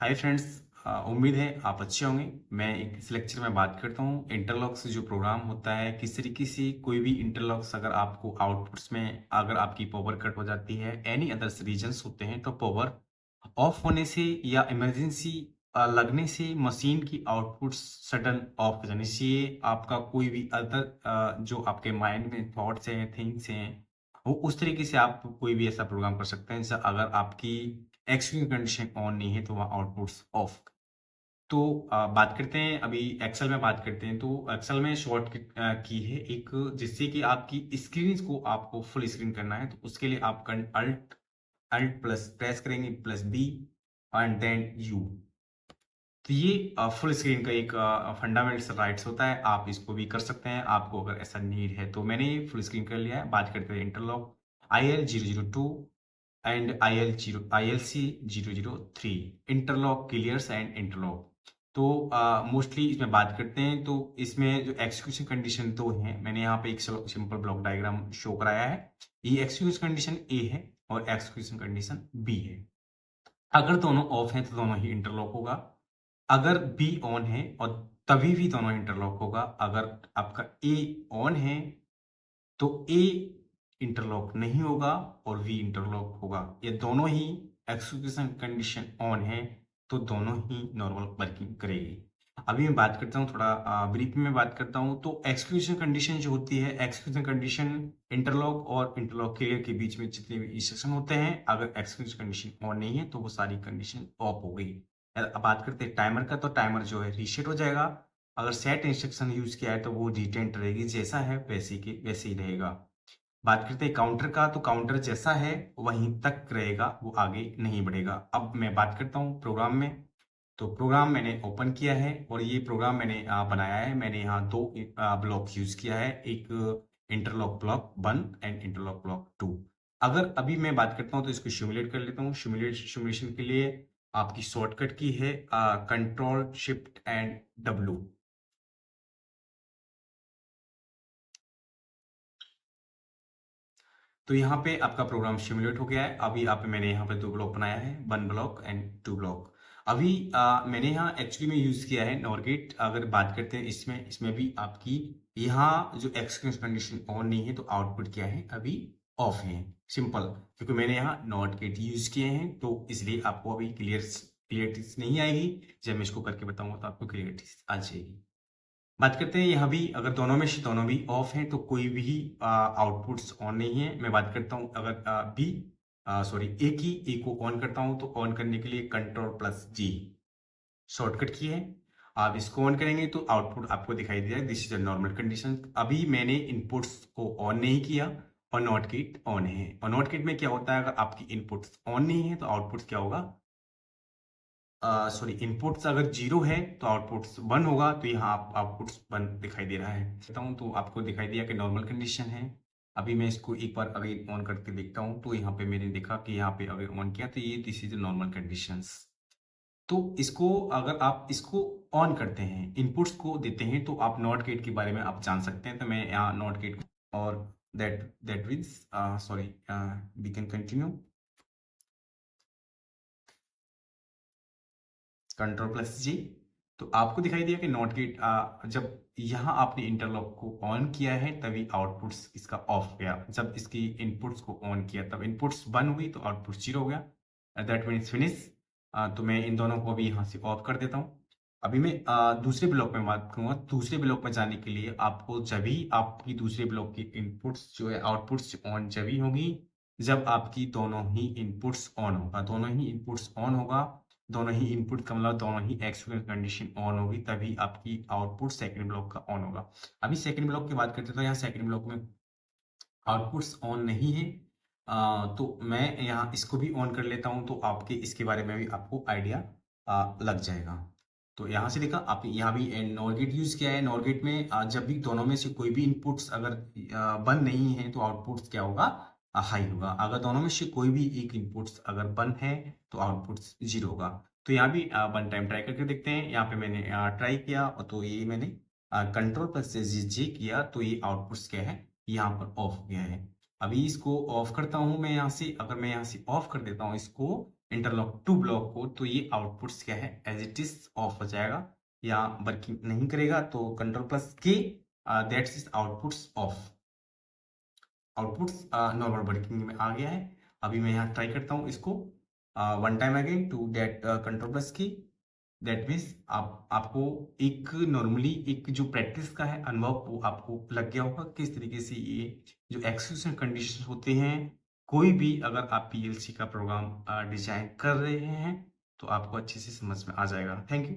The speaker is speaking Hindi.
Hi friends. उम्मीद है आप अच्छे होंगे। मैं एक इस लेक्चर में बात करता हूँ इंटरलॉक्स जो प्रोग्राम होता है, किस तरीके से कोई भी इंटरलॉक्स अगर आपको आउटपुट्स में अगर आपकी पावर कट हो जाती है, एनी अदर्स रीजंस होते हैं, तो पावर ऑफ होने से या इमरजेंसी लगने से मशीन की आउटपुट सडन ऑफ हो जानी चाहिए। आपका कोई भी अदर जो आपके माइंड में थॉट्स हैं, थिंग्स हैं, वो उस तरीके से आप कोई भी ऐसा प्रोग्राम कर सकते हैं जैसे अगर आपकी एक्सट्रीम कंडीशन ऑन नहीं है तो वहाँ आउटपुट्स ऑफ। तो बात करते हैं अभी एक्सेल में बात करते हैं। तो एक्सेल में शॉर्ट की है एक, जिससे कि आपकी स्क्रीन को आपको फुल स्क्रीन करना है। तो उसके लिए आप अल्ट अल्ट प्लस प्रेस करेंगे plus B and then U. तो ये फुल स्क्रीन का एक फंडामेंटल्स राइट्स होता है, आप इसको भी कर सकते हैं आपको अगर ऐसा नीड है। तो मैंने फुल स्क्रीन कर लिया है। बात करते हैं interlock IL002 and ILC003 interlock clears and interlock. तो मोस्टली इसमें बात करते हैं। तो इसमें जो एक्सक्यूशन कंडीशन तो है, मैंने यहाँ पे एक सिंपल ब्लॉक डायग्राम शो कराया है। ये एक्सक्यूशन कंडीशन ए है और एक्सक्यूशन कंडीशन बी है। अगर दोनों ऑफ हैं तो दोनों ही इंटरलॉक होगा। अगर बी ऑन है और तभी भी दोनों इंटरलॉक होगा। अगर आपका ए ऑन है तो ए इंटरलॉक नहीं होगा और वी इंटरलॉक होगा। ये दोनों ही एक्सक्यूशन कंडीशन ऑन है तो दोनों ही नॉर्मल वर्किंग करेगी। अभी मैं बात करता हूँ थोड़ा ब्रीफ में बात करता हूँ। तो एक्सक्यूशन कंडीशन जो होती है, एक्सक्यूशन कंडीशन इंटरलॉक और इंटरलॉक क्लियर के बीच में जितने भी इंस्ट्रक्शन होते हैं, अगर एक्सक्यूशन कंडीशन ऑन नहीं है तो वो सारी कंडीशन ऑफ हो गई। अब बात करते हैं टाइमर का। तो टाइमर जो है रीसेट हो जाएगा। अगर सेट इंस्ट्रक्शन यूज किया है तो वो रिटेंट रहेगी, जैसा है वैसे के वैसे ही रहेगा। बात करते हैं काउंटर का। तो काउंटर जैसा है वहीं तक रहेगा, वो आगे नहीं बढ़ेगा। अब मैं बात करता हूँ प्रोग्राम में। तो प्रोग्राम मैंने ओपन किया है और ये प्रोग्राम मैंने बनाया है। मैंने यहाँ दो ब्लॉक यूज किया है, एक interlock block 1 and interlock block 2। अगर अभी मैं बात करता हूँ तो इसको सिमुलेट कर लेता हूँ। सिमुलेशन के लिए आपकी शॉर्टकट की है कंट्रोल शिफ्ट एंड W। तो यहाँ पे आपका प्रोग्राम सिमुलेट हो गया है। अभी आप मैंने यहाँ पे दो ब्लॉक बनाया है, 1 ब्लॉक एंड 2 ब्लॉक। अभी मैंने यहाँ एक्चुअली में यूज किया है नॉर गेट। अगर बात करते हैं इसमें भी आपकी यहाँ जो एक्सक्यूशन कंडीशन ऑन नहीं है तो आउटपुट क्या है, अभी ऑफ है। सिंपल, क्योंकि मैंने यहाँ नॉट गेट यूज किए हैं तो इसलिए आपको अभी क्लियरिटी नहीं आएगी। जब मैं इसको करके बताऊंगा तो आपको क्लियरिटी आ जाएगी। बात करते हैं यहाँ भी, अगर दोनों में से दोनों भी ऑफ हैं तो कोई भी आउटपुट्स ऑन नहीं है। मैं बात करता हूँ अगर बी सॉरी ए को ऑन करता हूँ तो ऑन करने के लिए कंट्रोल प्लस जी शॉर्टकट की है। आप इसको ऑन करेंगे तो आउटपुट आपको दिखाई दे this is a normal condition. अभी मैंने इनपुट्स को ऑन नहीं किया और नॉट गेट ऑन है। और नॉट गेट में क्या होता है, अगर आपकी इनपुट्स ऑन नहीं है तो आउटपुट क्या होगा, सॉरी इनपुट्स अगर 0 है तो आउटपुट्स 1 होगा। तो यहाँ आप आउटपुट्स 1 दिखाई दे रहा है। कहता हूँ तो आपको दिखाई दिया कि नॉर्मल कंडीशन है। अभी मैं इसको एक बार अगर ऑन करके देखता हूँ तो यहाँ पे मैंने देखा कि यहाँ पे अगर ऑन किया तो ये दिस इज नॉर्मल कंडीशंस। तो इसको अगर आप इसको ऑन करते हैं, इनपुट्स को देते हैं, तो आप नॉट गेट के बारे में आप जान सकते हैं। तो मैं यहाँ नॉट गेट और that means sorry we can continue control plus G. तो आपको दिखाई दिया कि नॉट गेट जब यहाँ आपने इंटरलॉक को ऑन किया है तभी आउटपुट्स इसका ऑफ गया। जब इसकी इनपुट्स को ऑन किया तब इनपुट्स 1 हुई तो आउटपुट 0 हो गया। That means finish. तो मैं इन दोनों को भी यहाँ से ऑफ कर देता हूँ। अभी मैं दूसरे ब्लॉक में बात करूंगा। दूसरे ब्लॉक में जाने के लिए आपको जब भी आपकी दूसरे ब्लॉक की इनपुट्स जो है आउटपुट्स ऑन जब ही होगी जब आपकी दोनों ही इनपुट्स ऑन होगा। दोनों ही इनपुट्स ऑन होगा, दोनों ही इनपुट का मतलब दोनों ही एक्सक्यूशन कंडीशन ऑन होगी, तभी आपकी आउटपुट सेकंड ब्लॉक का ऑन होगा। अभी सेकंड ब्लॉक की बात करते हैं तो यहाँ सेकंड ब्लॉक में आउटपुट्स ऑन नहीं है। तो मैं यहाँ इसको भी ऑन कर लेता हूँ तो आपके इसके बारे में भी आपको आइडिया लग जाएगा। तो यहाँ से देखा आप यहाँ भी नॉर गेट यूज किया है। नॉर गेट में जब भी दोनों में से कोई भी इनपुट्स अगर बंद नहीं है तो आउटपुट्स क्या होगा, हाई होगा। अगर दोनों में से कोई भी एक इनपुट्स अगर बंद है तो आउटपुट्स 0 होगा। तो यहाँ भी 1 टाइम ट्राई करके देखते हैं। यहाँ पे मैंने ट्राई किया और तो ये मैंने कंट्रोल प्लस से जी किया तो ये आउटपुट्स क्या है, यहाँ पर ऑफ हो गया है। अभी इसको ऑफ करता हूँ मैं यहाँ से। अगर मैं यहाँ से ऑफ कर देता हूँ इसको इंटरलॉक टू ब्लॉक को, तो ये आउटपुट्स क्या है, एज इट इज ऑफ हो जाएगा या वर्किंग नहीं करेगा। तो कंट्रोल प्लस के, that's is outputs of, outputs normal working में आ गया है। अभी मैं यहाँ ट्राई करता हूँ इसको one time again to that control plus key. That means आपको एक नॉर्मली एक जो प्रैक्टिस का है अनुभव वो आपको लग गया होगा किस तरीके से ये जो एक्सक्यूशन कंडीशन होते हैं, कोई भी अगर आप पीएलसी का प्रोग्राम डिजाइन कर रहे हैं तो आपको अच्छे से समझ में आ जाएगा। Thank you.